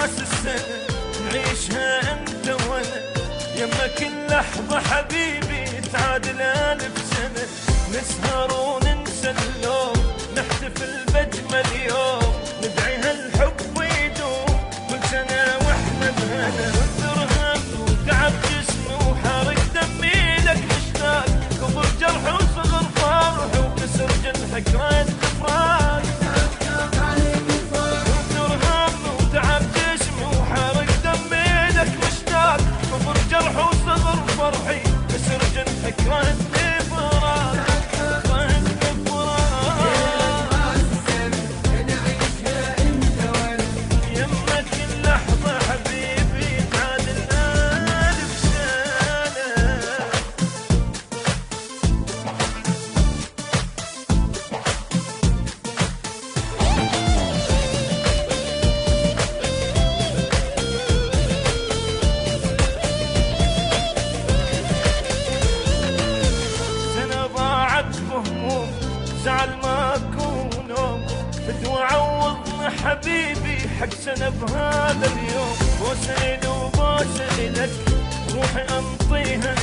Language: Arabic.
راس السنة نعيشها انت وانا، يما كل لحظة حبيبي تعادل 1000 سنة. نسهر وننسى اللوم، نحتفل بأجمل يوم، ندعي هالحب يدوم كل سنة واحنا بهنا. كثر هم وتعب جسمي وحارق دمي لك مشتاق، كبر جرح وصغر فرح وكسر جنحك رد فراق. كثر هم وتعب جسمي وحارق دمي لك مشتاق، كبر جرح وصغر فرحي كسر جنحك رد فراق. زعل ماكو نوم، بدو عوضنا حبيبي حق سنة بهذا اليوم. بوسة وبوسة لك روحي انطيها